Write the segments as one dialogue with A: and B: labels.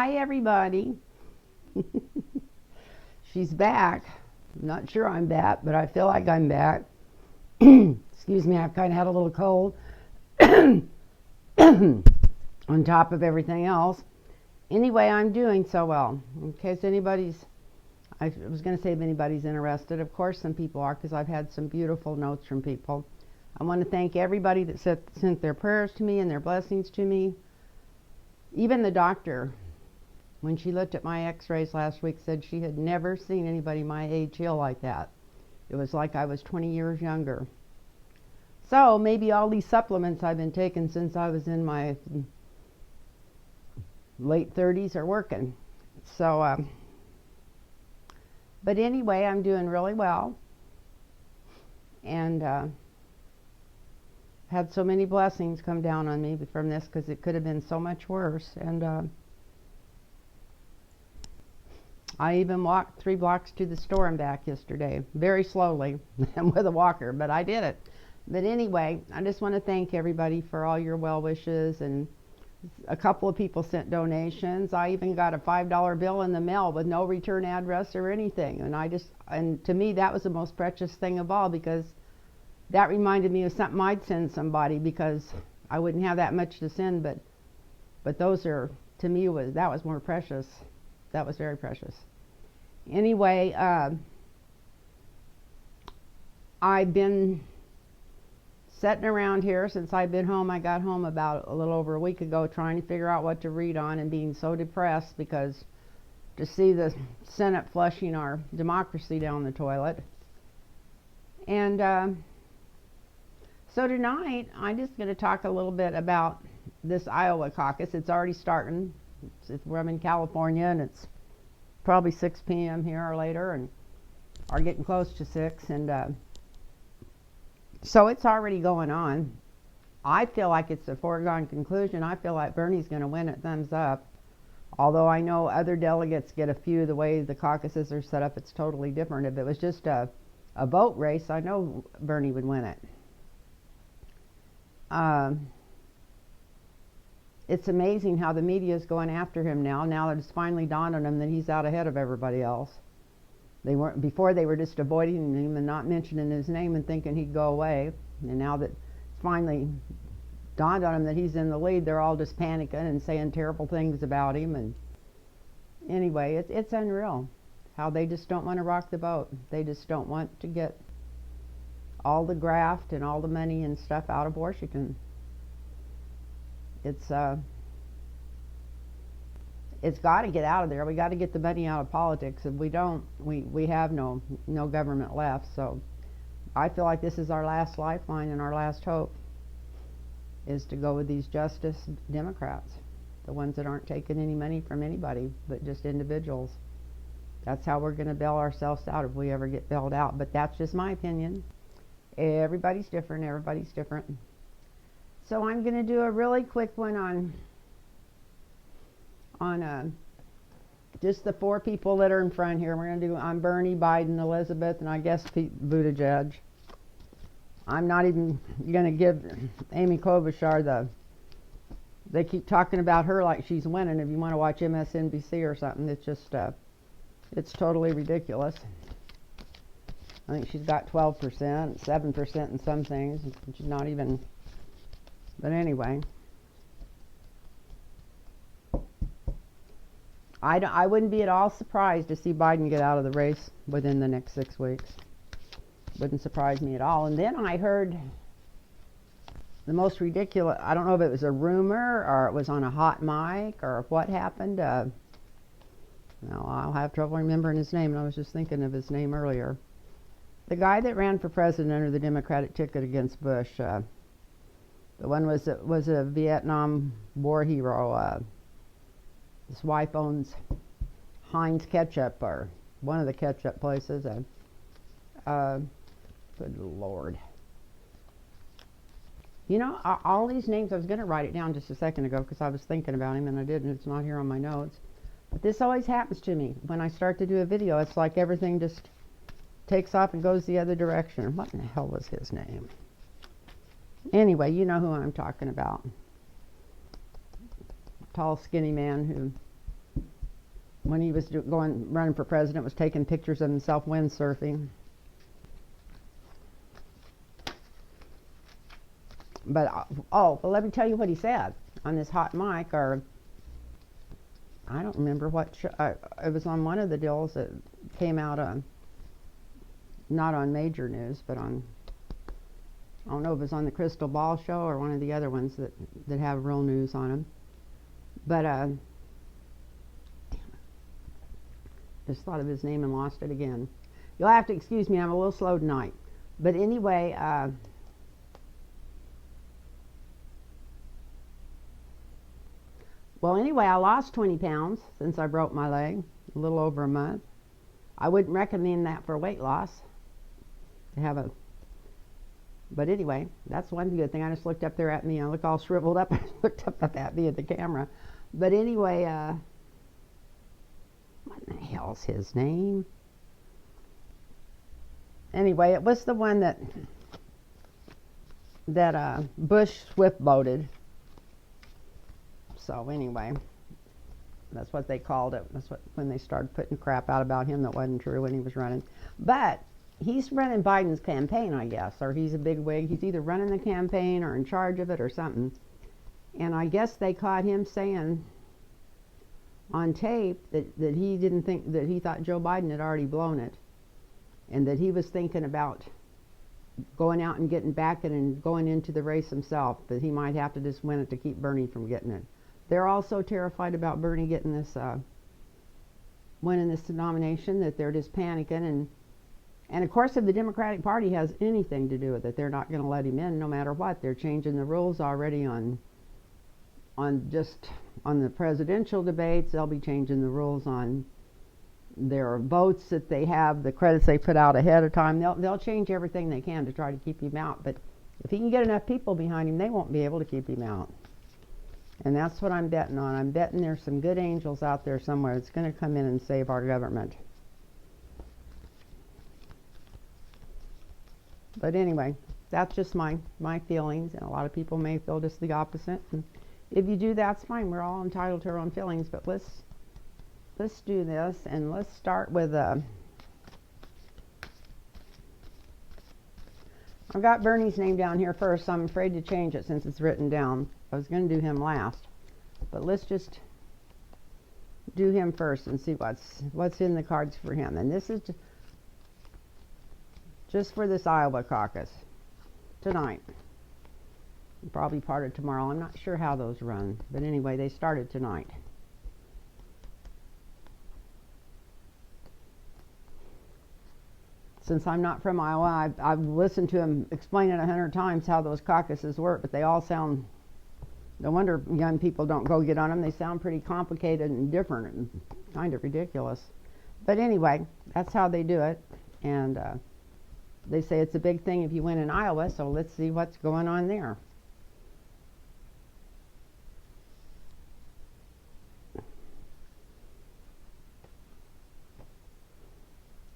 A: Hi, everybody. She's back. I'm not sure I'm back, but I feel like I'm back. Excuse me, I've kind of had a little cold on top of everything else. Anyway, I'm doing so well. In case I was going to say if anybody's interested. Of course, some people are, because I've had some beautiful notes from people. I want to thank everybody that sent their prayers to me and their blessings to me. Even the doctor, when she looked at my x-rays last week, said she had never seen anybody my age heal like that. It was like I was 20 years younger. So maybe all these supplements I've been taking since I was in my late 30s are working. So, but anyway, I'm doing really well. And had so many blessings come down on me from this, because it could have been so much worse. And I even walked 3 blocks to the store and back yesterday, very slowly and with a walker, but I did it. But anyway, I just want to thank everybody for all your well wishes, and a couple of people sent donations. I even got a $5 bill in the mail with no return address or anything, and to me that was the most precious thing of all, because that reminded me of something I'd send somebody, because I wouldn't have that much to send, but those are, to me, that was more precious. That was very precious. Anyway, I've been sitting around here since I've been home. I got home about a little over a week ago, trying to figure out what to read on, and being so depressed because to see the Senate flushing our democracy down the toilet. And so tonight, I'm just going to talk a little bit about this Iowa caucus. It's already starting. I'm in California, and it's probably 6 p.m. here or later, and are getting close to 6. And so it's already going on. I feel like it's a foregone conclusion. I feel like Bernie's going to win it, thumbs up. Although I know other delegates get a few. The way the caucuses are set up, it's totally different. If it was just a vote race, I know Bernie would win it. It's amazing how the media is going after him now that it's finally dawned on him that he's out ahead of everybody else. Before they were just avoiding him and not mentioning his name and thinking he'd go away. And now that it's finally dawned on him that he's in the lead, they're all just panicking and saying terrible things about him. And anyway, it's unreal how they just don't want to rock the boat. They just don't want to get all the graft and all the money and stuff out of Washington. It's got to get out of there. We got to get the money out of politics. If we don't, we have no government left. So I feel like this is our last lifeline and our last hope, is to go with these Justice Democrats, the ones that aren't taking any money from anybody but just individuals. That's how we're going to bail ourselves out if we ever get bailed out. But that's just my opinion. Everybody's different. Everybody's different. So I'm going to do a really quick one on just the 4 people that are in front here. We're going to do on Bernie, Biden, Elizabeth, and I guess Pete Buttigieg. I'm not even going to give Amy Klobuchar they keep talking about her like she's winning. If you want to watch MSNBC or something, it's just, it's totally ridiculous. I think she's got 12%, 7% in some things. She's not even, but anyway. I wouldn't be at all surprised to see Biden get out of the race within the next 6 weeks. Wouldn't surprise me at all. And then I heard the most ridiculous, I don't know if it was a rumor or it was on a hot mic or what happened. No, I'll have trouble remembering his name, and I was just thinking of his name earlier. The guy that ran for president under the Democratic ticket against Bush, the one was a Vietnam War hero. His wife owns Heinz Ketchup, or one of the ketchup places. Good Lord. You know, all these names, I was going to write it down just a second ago because I was thinking about him and I didn't. It's not here on my notes. But this always happens to me. When I start to do a video, it's like everything just takes off and goes the other direction. What in the hell was his name? Anyway, you know who I'm talking about. Tall, skinny man who when he was running for president, was taking pictures of himself windsurfing. But well, let me tell you what he said on this hot mic, or I don't remember what show. It was on one of the deals that came out on, not on major news, but on, I don't know if it was on the Crystal Ball show or one of the other ones that have real news on them. But damn it, just thought of his name and lost it again. You'll have to excuse me, I'm a little slow tonight. But anyway, I lost 20 pounds since I broke my leg, a little over a month. I wouldn't recommend that for weight loss, to have a, but anyway, that's one good thing. I just looked up there at me, I look all shriveled up, I looked up at me at the camera. But anyway, what in the hell's his name? Anyway, it was the one that Bush swift boated. So anyway, that's what they called it. That's what, when they started putting crap out about him that wasn't true when he was running. But he's running Biden's campaign, I guess, or he's a big wig. He's either running the campaign or in charge of it or something. And I guess they caught him saying on tape that he didn't think, that he thought Joe Biden had already blown it, and that he was thinking about going out and getting back and going into the race himself, that he might have to just win it to keep Bernie from getting it. They're also terrified about Bernie getting this, winning this nomination, that they're just panicking. And of course, if the Democratic Party has anything to do with it, they're not going to let him in no matter what. They're changing the rules already on the presidential debates. They'll be changing the rules on their votes that they have, the credits they put out ahead of time. They'll change everything they can to try to keep him out. But if he can get enough people behind him, they won't be able to keep him out. And that's what I'm betting on. I'm betting there's some good angels out there somewhere that's going to come in and save our government. But anyway, that's just my feelings, and a lot of people may feel just the opposite. And if you do, that's fine. We're all entitled to our own feelings. But let's do this, and let's start with I've got Bernie's name down here first, so I'm afraid to change it since it's written down. I was going to do him last, but let's just do him first and see what's in the cards for him. And this is just for this Iowa caucus tonight. Probably part of tomorrow. I'm not sure how those run, but anyway, they started tonight. Since I'm not from Iowa, I've listened to him explain it 100 times how those caucuses work, but they all sound, no wonder young people don't go get on them. They sound pretty complicated and different and kind of ridiculous. But anyway, that's how they do it. And they say it's a big thing if you win in Iowa, so let's see what's going on there.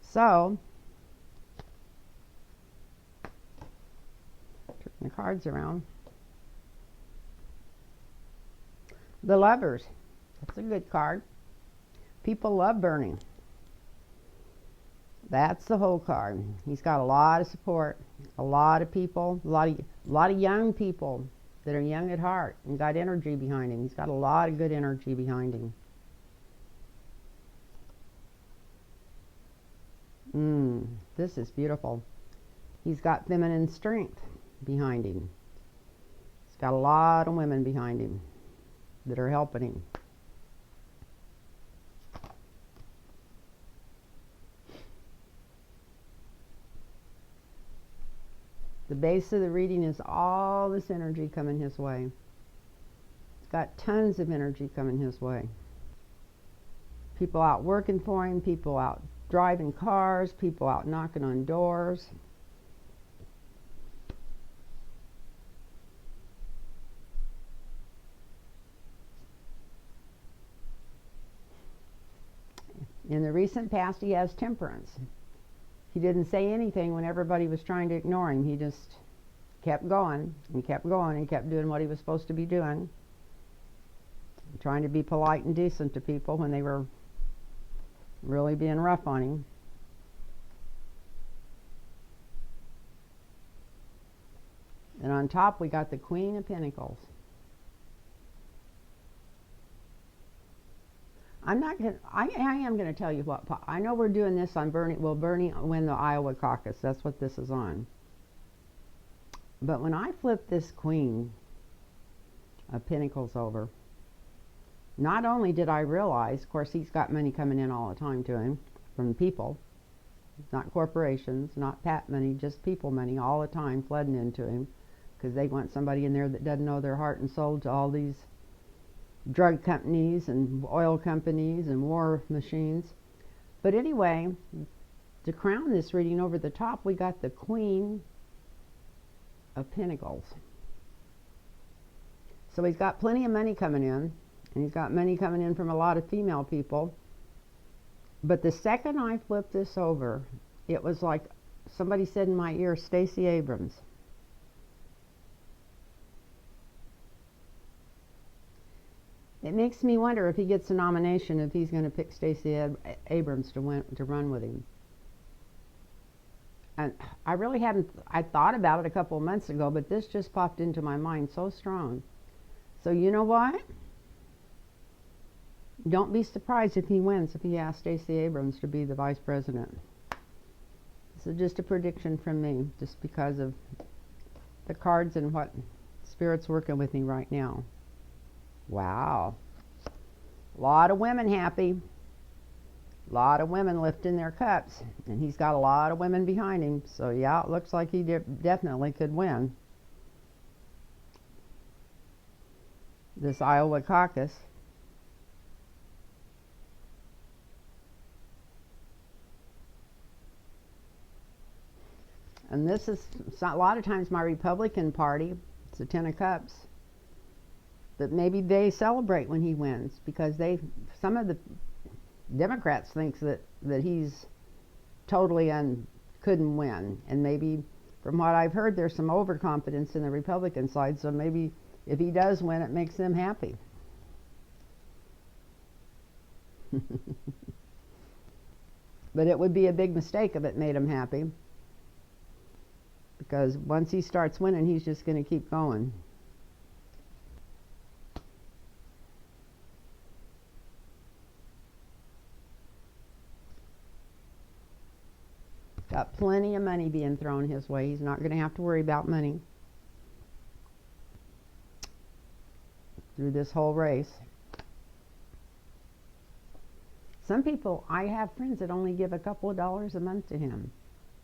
A: So, turn the cards around. The Lovers. That's a good card. People love Bernie. That's the whole card. He's got a lot of support, a lot of people, a lot of young people that are young at heart and got energy behind him. He's got a lot of good energy behind him. This is beautiful. He's got feminine strength behind him. He's got a lot of women behind him that are helping him. The base of the reading is all this energy coming his way. He's got tons of energy coming his way. People out working for him, people out driving cars, people out knocking on doors. In the recent past, he has temperance. He didn't say anything when everybody was trying to ignore him. He just kept going and kept going and kept doing what he was supposed to be doing. Trying to be polite and decent to people when they were really being rough on him. And on top we got the Queen of Pentacles. I am going to tell you what, I know we're doing this on Bernie win the Iowa caucus. That's what this is on. But when I flip this Queen of Pentacles over, not only did I realize, of course, he's got money coming in all the time to him from people, not corporations, not PAT money, just people money all the time flooding into him, because they want somebody in there that doesn't know their heart and soul to all these drug companies and oil companies and war machines. But anyway, to crown this reading, over the top we got the Queen of Pentacles. So he's got plenty of money coming in, and he's got money coming in from a lot of female people. But the second I flipped this over, it was like somebody said in my ear, Stacey Abrams. It makes me wonder if he gets a nomination, if he's going to pick Stacey Abrams to run with him. And I really haven't, I thought about it a couple of months ago, but this just popped into my mind so strong. So you know what? Don't be surprised if he wins, if he asks Stacey Abrams to be the vice president. This is just a prediction from me, just because of the cards and what Spirit's working with me right now. Wow. A lot of women happy. A lot of women lifting their cups. And he's got a lot of women behind him. So yeah, it looks like he definitely could win this Iowa caucus. And this is a lot of times my Republican Party. It's the Ten of Cups. But maybe they celebrate when he wins, because some of the Democrats thinks that he's totally couldn't win. And maybe, from what I've heard, there's some overconfidence in the Republican side. So maybe if he does win, it makes them happy. But it would be a big mistake if it made him happy, because once he starts winning, he's just going to keep going. Got plenty of money being thrown his way. He's not going to have to worry about money through this whole race. Some people, I have friends that only give a couple of dollars a month to him.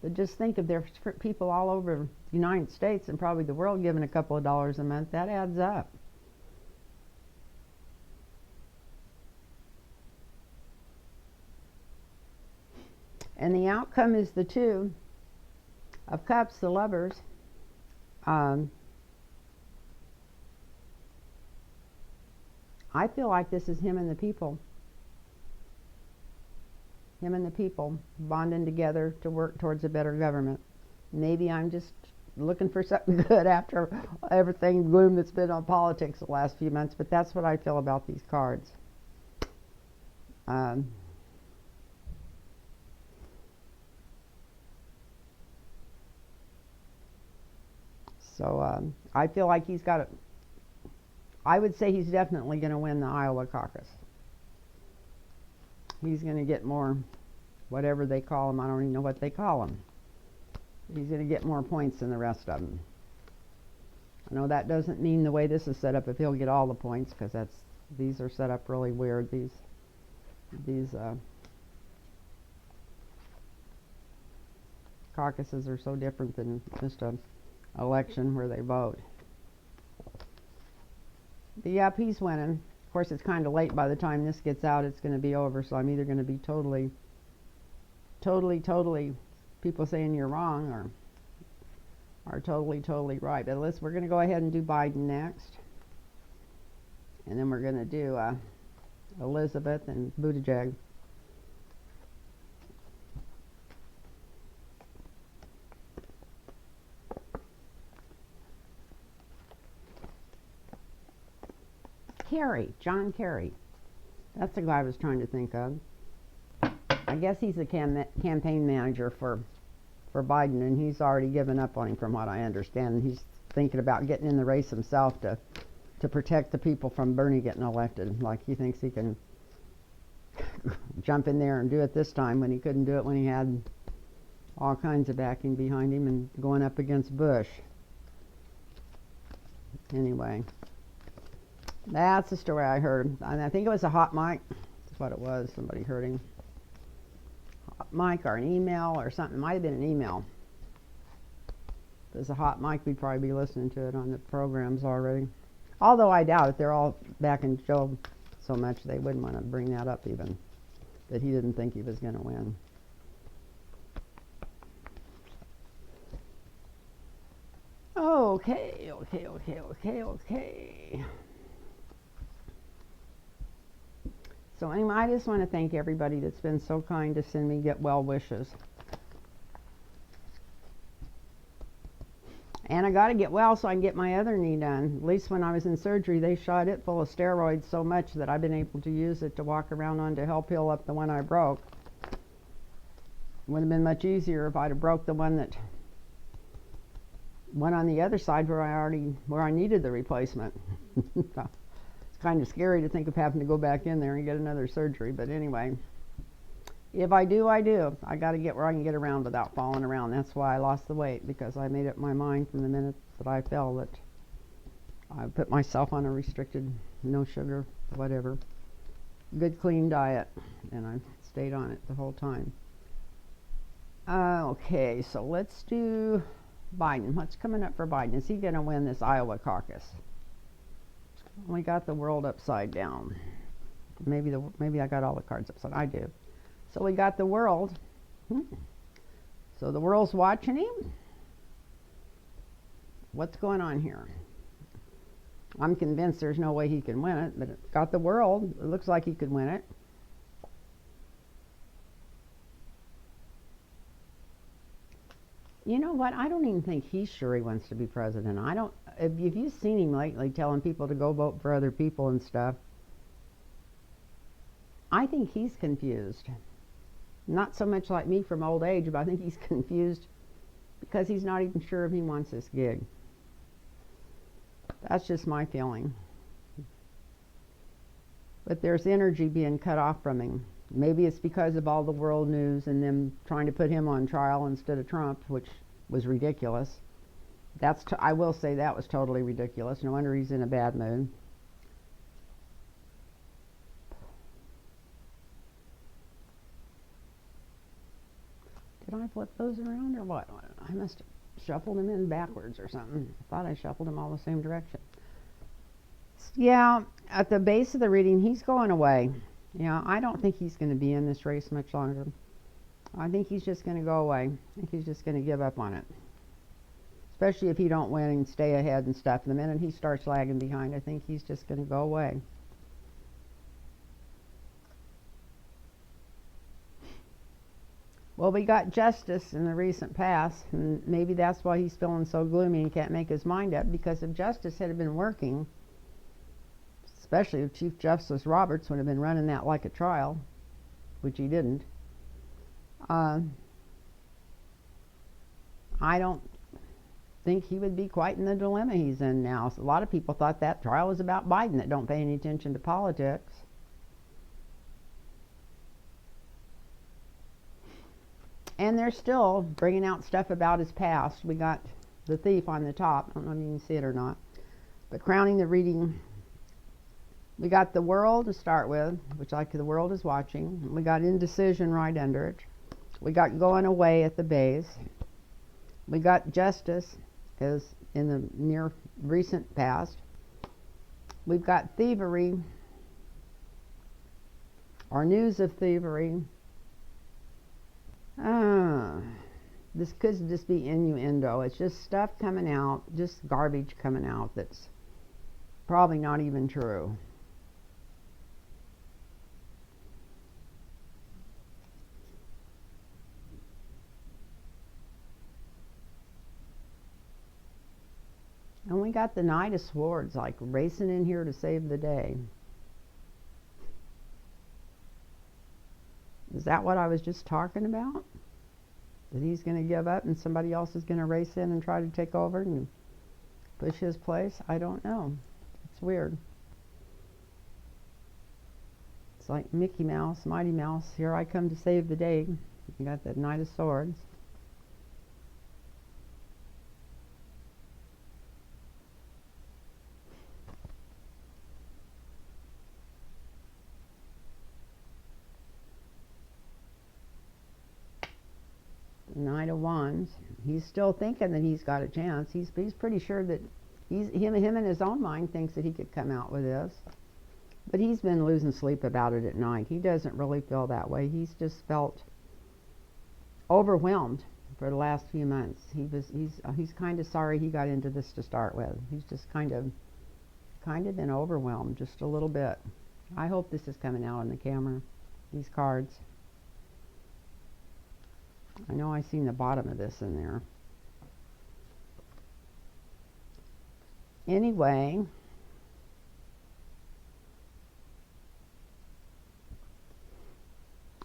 A: But just think, if there's people all over the United States and probably the world giving a couple of dollars a month, that adds up. And the outcome is the Two of Cups, the Lovers. I feel like this is him and the people. Him and the people bonding together to work towards a better government. Maybe I'm just looking for something good after everything gloom that's been on politics the last few months, but that's what I feel about these cards. So I feel like he's got I would say he's definitely going to win the Iowa caucus. He's going to get more, whatever they call him. I don't even know what they call him. He's going to get more points than the rest of them. I know that doesn't mean the way this is set up if he'll get all the points, because these are set up really weird. These caucuses are so different than just an election where they vote. But yep, he's winning. Of course, it's kind of late. By the time this gets out, it's going to be over. So I'm either going to be totally people saying you're wrong, or totally right. But we're going to go ahead and do Biden next, and then we're going to do Elizabeth and Buttigieg. John Kerry. That's the guy I was trying to think of. I guess he's a campaign manager for Biden, and he's already given up on him from what I understand. He's thinking about getting in the race himself to protect the people from Bernie getting elected. Like he thinks he can jump in there and do it this time when he couldn't do it when he had all kinds of backing behind him and going up against Bush. Anyway, that's the story I heard. And I think it was a hot mic. That's what it was. Somebody heard him. Hot mic or an email or something. It might have been an email. If it was a hot mic, we'd probably be listening to it on the programs already. Although I doubt it. They're all backing Joe so much they wouldn't want to bring that up even. That he didn't think he was going to win. Okay. So anyway, I just want to thank everybody that's been so kind to send me get well wishes. And I got to get well so I can get my other knee done. At least when I was in surgery, they shot it full of steroids so much that I've been able to use it to walk around on to help heal up the one I broke. It would have been much easier if I'd have broke the one on the other side where I needed the replacement. It's kind of scary to think of having to go back in there and get another surgery. But anyway, if I do, I do. I got to get where I can get around without falling around. That's why I lost the weight, because I made up my mind from the minute that I fell that I put myself on a restricted, no sugar, whatever, good clean diet, and I stayed on it the whole time. Okay, so let's do Biden. What's coming up for Biden? Is he going to win this Iowa caucus? We got the world upside down. Maybe I got all the cards upside. I do. So we got the world. So the world's watching him. What's going on here? I'm convinced there's no way he can win it, but it got the world. It looks like he could win it. You know what? I don't even think he's sure he wants to be president. If you've seen him lately telling people to go vote for other people and stuff, I think he's confused. Not so much like me from old age, but I think he's confused because he's not even sure if he wants this gig. That's just my feeling. But there's energy being cut off from him. Maybe it's because of all the world news and them trying to put him on trial instead of Trump, which was ridiculous. I will say that was totally ridiculous. No wonder he's in a bad mood. Did I flip those around or what? I must have shuffled them in backwards or something. I thought I shuffled them all the same direction. Yeah, at the base of the reading, he's going away. Yeah, I don't think he's going to be in this race much longer. I think he's just going to go away. I think he's just going to give up on it. Especially if he don't win and stay ahead and stuff. The minute he starts lagging behind, I think he's just going to go away. Well, we got justice in the recent past, and maybe that's why he's feeling so gloomy and can't make his mind up, because if justice had been working, especially if Chief Justice Roberts would have been running that like a trial, which he didn't, I don't think he would be quite in the dilemma he's in now. So a lot of people thought that trial was about Biden that don't pay any attention to politics. And they're still bringing out stuff about his past. We got the thief on the top. I don't know if you can see it or not. But crowning the reading, we got the world to start with, which like the world is watching. We got indecision right under it. We got going away at the base. We got justice as in the near recent past. We've got thievery, or news of thievery. This could just be innuendo. It's just stuff coming out, just garbage coming out that's probably not even true. And we got the Knight of Swords, like racing in here to save the day. Is that what I was just talking about? That he's going to give up and somebody else is going to race in and try to take over and push his place? I don't know. It's weird. It's like Mickey Mouse, Mighty Mouse, here I come to save the day. You got that Knight of Swords. Knight of Wands. He's still thinking that he's got a chance. He's pretty sure that him in his own mind thinks that he could come out with this. But he's been losing sleep about it at night. He doesn't really feel that way. He's just felt overwhelmed for the last few months. He's kind of sorry he got into this to start with. He's just kind of been overwhelmed just a little bit. I hope this is coming out on the camera, these cards. I know I seen the bottom of this in there. Anyway,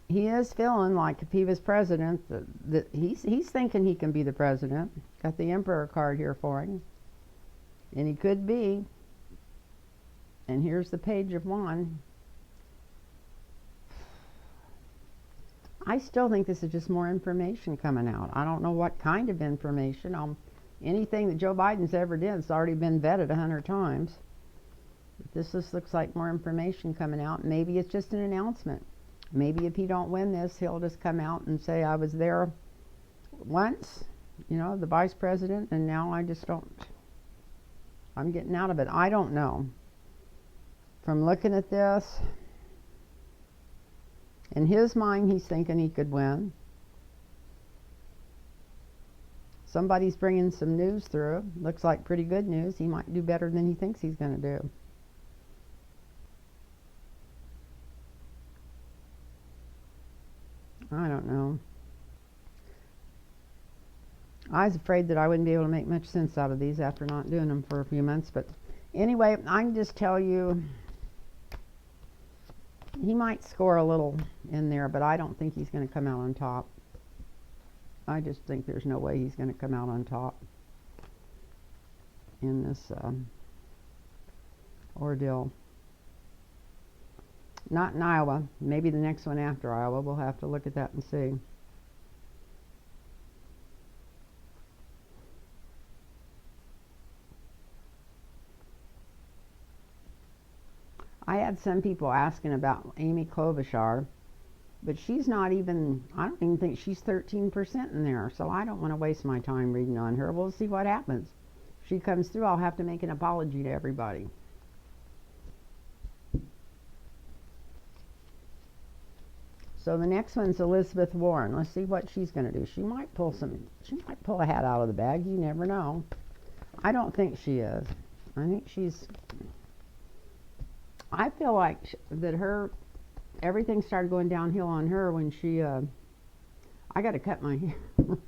A: he is feeling like if he was president, that he's thinking he can be the president. Got the Emperor card here for him. And he could be. And here's the Page of Wands. I still think this is just more information coming out. I don't know what kind of information. Anything that Joe Biden's ever did has already been vetted 100 times. But this just looks like more information coming out. Maybe it's just an announcement. Maybe if he don't win this, he'll just come out and say, I was there once, you know, the vice president, and now I just don't. I'm getting out of it. I don't know. From looking at this, in his mind, he's thinking he could win. Somebody's bringing some news through. Looks like pretty good news. He might do better than he thinks he's going to do. I don't know. I was afraid that I wouldn't be able to make much sense out of these after not doing them for a few months. But anyway, I can just tell you, he might score a little in there, but I don't think he's going to come out on top. I just think there's no way he's going to come out on top in this ordeal. Not in Iowa. Maybe the next one after Iowa. We'll have to look at that and see. I had some people asking about Amy Klobuchar, but she's not even, I don't even think she's 13% in there, so I don't want to waste my time reading on her. We'll see what happens. If she comes through, I'll have to make an apology to everybody. So the next one's Elizabeth Warren. Let's see what she's going to do. She might pull a hat out of the bag. You never know. I don't think she is. I think I feel like that everything started going downhill on her when she, I got to cut my hair,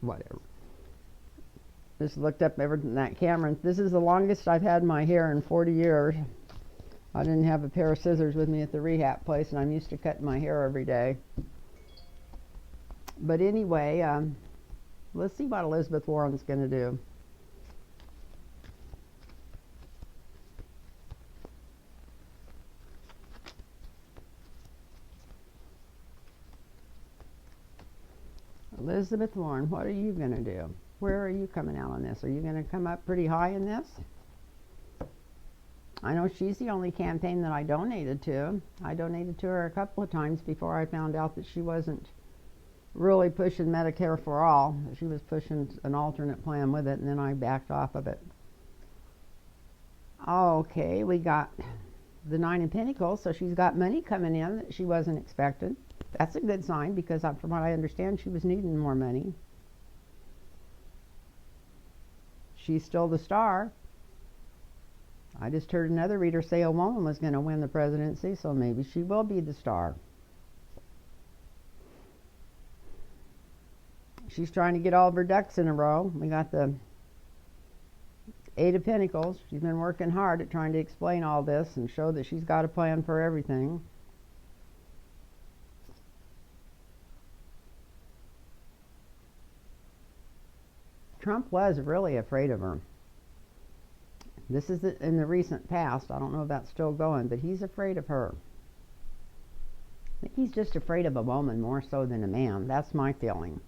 A: whatever. Just looked up everything in that camera. This is the longest I've had my hair in 40 years. I didn't have a pair of scissors with me at the rehab place, and I'm used to cutting my hair every day. But anyway, let's see what Elizabeth Warren's going to do. Elizabeth Warren, what are you going to do? Where are you coming out on this? Are you going to come up pretty high in this? I know she's the only campaign that I donated to. I donated to her a couple of times before I found out that she wasn't really pushing Medicare for all. She was pushing an alternate plan with it, and then I backed off of it. Okay, we got the Nine of Pentacles, so she's got money coming in that she wasn't expecting. That's a good sign, because from what I understand, she was needing more money. She's still the star. I just heard another reader say a woman was going to win the presidency, so maybe she will be the star. She's trying to get all of her ducks in a row. We got the Eight of Pentacles. She's been working hard at trying to explain all this and show that she's got a plan for everything. Trump was really afraid of her. This is in the recent past. I don't know if that's still going, but he's afraid of her. I think he's just afraid of a woman more so than a man. That's my feeling.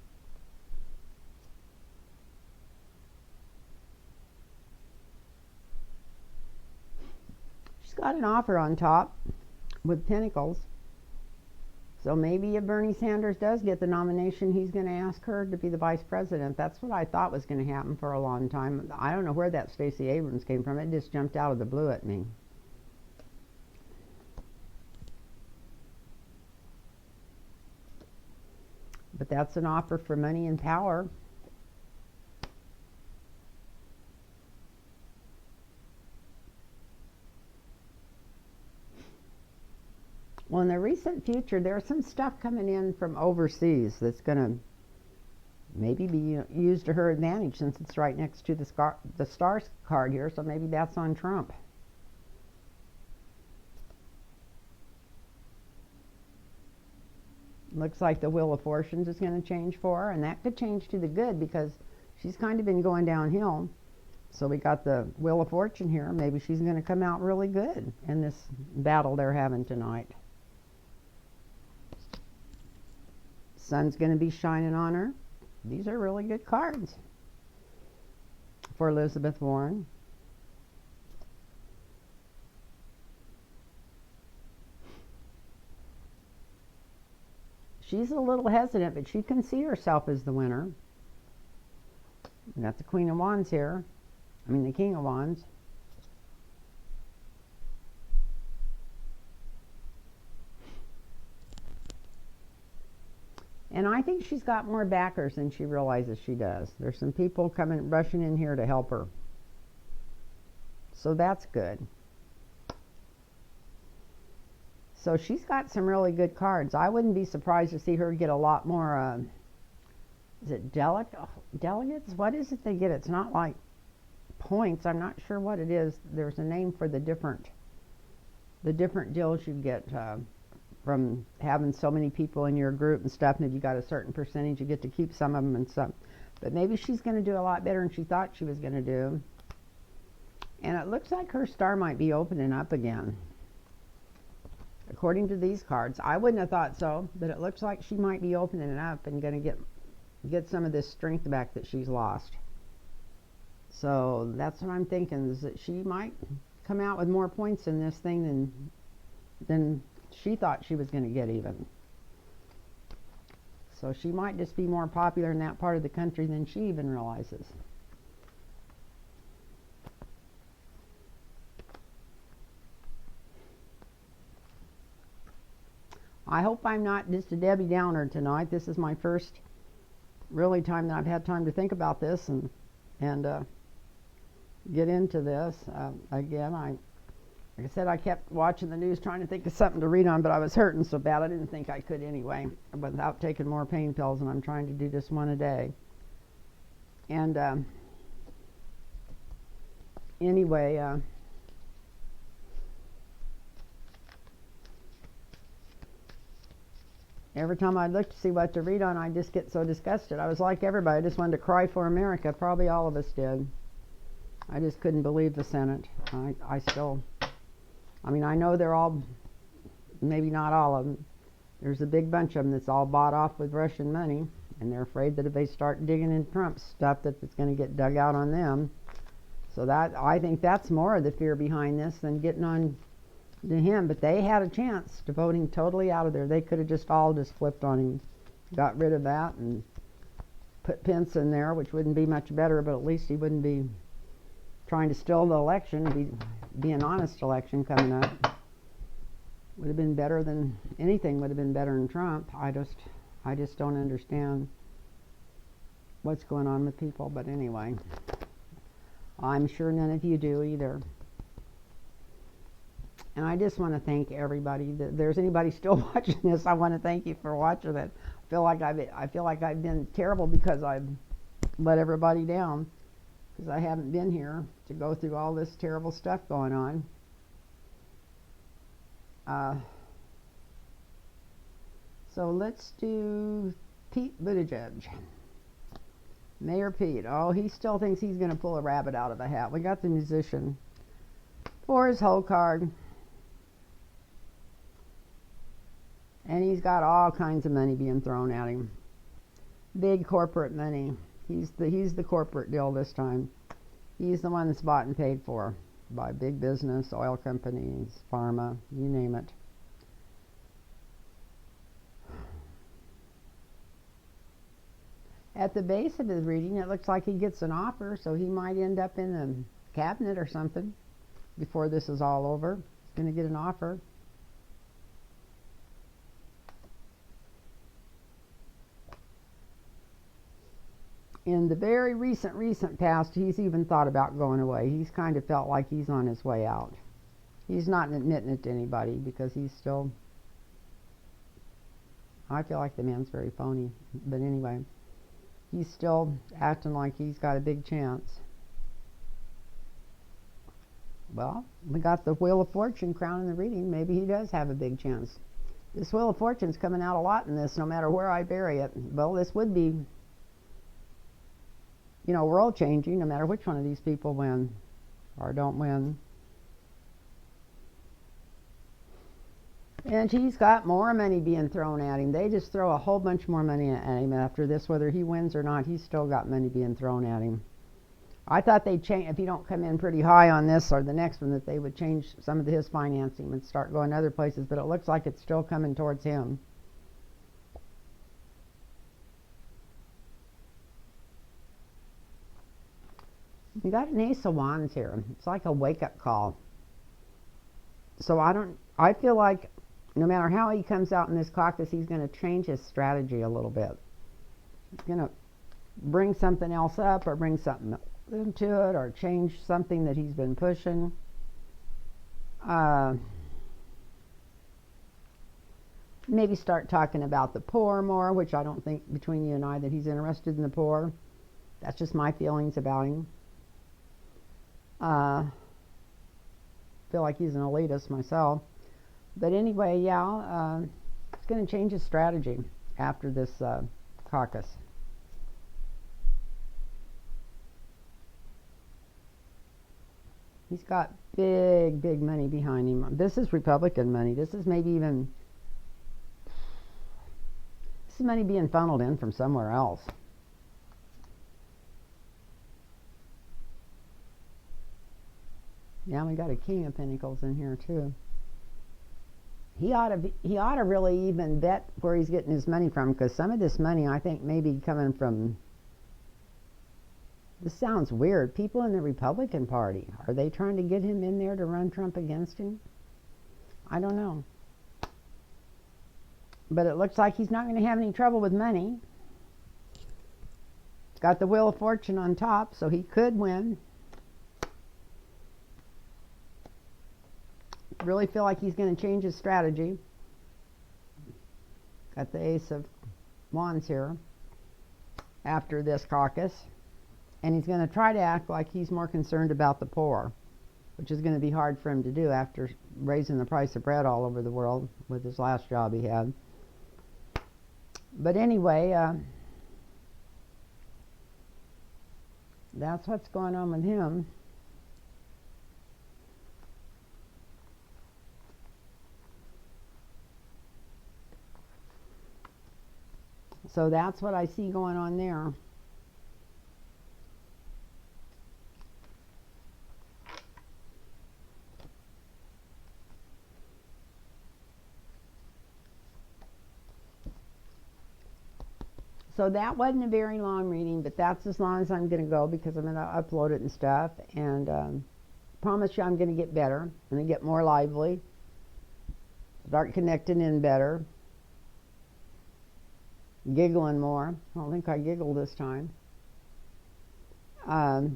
A: She's got an offer on top with Pentacles. So maybe if Bernie Sanders does get the nomination, he's going to ask her to be the vice president. That's what I thought was going to happen for a long time. I don't know where that Stacey Abrams came from. It just jumped out of the blue at me. But that's an offer for money and power. Well, in the recent future, there's some stuff coming in from overseas that's going to maybe be used to her advantage, since it's right next to the stars card here, so maybe that's on Trump. Looks like the Wheel of Fortunes is going to change for her, and that could change to the good because she's kind of been going downhill. So we got the Wheel of Fortune here. Maybe she's going to come out really good in this battle they're having tonight. Sun's going to be shining on her. These are really good cards for Elizabeth Warren. She's a little hesitant, but she can see herself as the winner. We got the Queen of Wands here. I mean, the King of Wands. And I think she's got more backers than she realizes she does. There's some people rushing in here to help her. So that's good. So she's got some really good cards. I wouldn't be surprised to see her get a lot more, is it delegates? What is it they get? It's not like points. I'm not sure what it is. There's a name for the different deals you get from having so many people in your group and stuff, and if you got a certain percentage, you get to keep some of them and some. But maybe she's going to do a lot better than she thought she was going to do. And it looks like her star might be opening up again. According to these cards, I wouldn't have thought so, but it looks like she might be opening it up and going to get some of this strength back that she's lost. So that's what I'm thinking, is that she might come out with more points in this thing than she thought she was going to get even. So she might just be more popular in that part of the country than she even realizes. I hope I'm not just a Debbie Downer tonight. This is my first really time that I've had time to think about this and get into this. Again, like I said, I kept watching the news trying to think of something to read on, but I was hurting so bad I didn't think I could anyway, without taking more pain pills, and I'm trying to do just one a day. And anyway, every time I look to see what to read on, I just get so disgusted. I was like everybody. I just wanted to cry for America. Probably all of us did. I just couldn't believe the Senate. I mean, I know they're all, maybe not all of them. There's a big bunch of them that's all bought off with Russian money, and they're afraid that if they start digging in Trump's stuff, that it's going to get dug out on them. So I think that's more of the fear behind this than getting on to him. But they had a chance to vote him totally out of there. They could have just flipped on him, got rid of that, and put Pence in there, which wouldn't be much better, but at least he wouldn't be trying to steal the election. Be an honest election coming up. Would have been better than anything. Would have been better than Trump. I just don't understand what's going on with people. But anyway, I'm sure none of you do either. And I just want to thank everybody. If there's anybody still watching this, I want to thank you for watching it. I feel like I've been terrible because I've let everybody down, because I haven't been here to go through all this terrible stuff going on. So let's do Pete Buttigieg. Mayor Pete. Oh, he still thinks he's going to pull a rabbit out of a hat. We got the musician for his whole card. And he's got all kinds of money being thrown at him. Big corporate money. He's the corporate deal this time. He's the one that's bought and paid for by big business, oil companies, pharma, you name it. At the base of his reading, it looks like he gets an offer, so he might end up in the cabinet or something before this is all over. He's going to get an offer. In the very recent past, he's even thought about going away. He's kind of felt like he's on his way out. He's not admitting it to anybody because he's still... I feel like the man's very phony. But anyway, he's still acting like he's got a big chance. Well, we got the Wheel of Fortune crowning the reading. Maybe he does have a big chance. This Wheel of Fortune's coming out a lot in this, no matter where I bury it. Well, this would be... you know, world changing, no matter which one of these people win or don't win. And he's got more money being thrown at him. They just throw a whole bunch more money at him after this. Whether he wins or not, he's still got money being thrown at him. I thought they'd change, if he don't come in pretty high on this or the next one, that they would change some of his financing and start going other places, but it looks like it's still coming towards him. You got an Ace of Wands here. It's like a wake-up call. So I feel like no matter how he comes out in this caucus, he's going to change his strategy a little bit. He's going to bring something else up or bring something into it or change something that he's been pushing. Maybe start talking about the poor more, which I don't think between you and I that he's interested in the poor. That's just my feelings about him. Feel like he's an elitist myself. But anyway, yeah, it's going to change his strategy after this caucus. He's got big money behind him. This is Republican money. This is maybe even... this is money being funneled in from somewhere else. Yeah, we got a King of Pentacles in here too. He ought to really even bet where he's getting his money from, because some of this money I think may be coming from... this sounds weird. People in the Republican Party. Are they trying to get him in there to run Trump against him? I don't know. But it looks like he's not going to have any trouble with money. It's got the Wheel of Fortune on top, so he could win. Really feel like he's going to change his strategy. Got the Ace of Wands here after this caucus. And he's going to try to act like he's more concerned about the poor, which is going to be hard for him to do after raising the price of bread all over the world with his last job he had. But anyway, that's what's going on with him. So that's what I see going on there. So that wasn't a very long reading, but that's as long as I'm going to go because I'm going to upload it and stuff. And promise you I'm going to get better. I'm going to get more lively. Start connecting in better. Giggling more. I don't think I giggled this time. But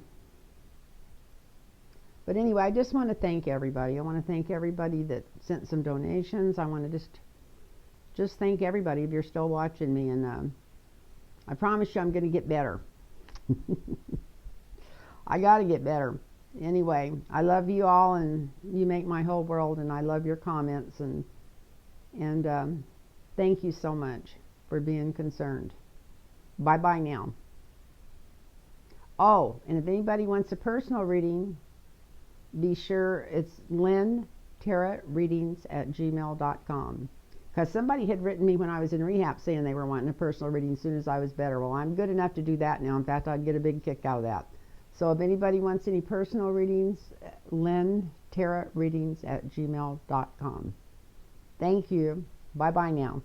A: anyway, I just want to thank everybody. I want to thank everybody that sent some donations. I want to just thank everybody if you're still watching me. And I promise you I'm going to get better. I got to get better. Anyway, I love you all, and you make my whole world, and I love your comments. And thank you so much for being concerned. Bye-bye now. Oh, and if anybody wants a personal reading, be sure it's lynntarotreadings@gmail.com. Because somebody had written me when I was in rehab saying they were wanting a personal reading as soon as I was better. Well, I'm good enough to do that now. In fact, I'd get a big kick out of that. So if anybody wants any personal readings, lynntarotreadings@gmail.com. Thank you. Bye-bye now.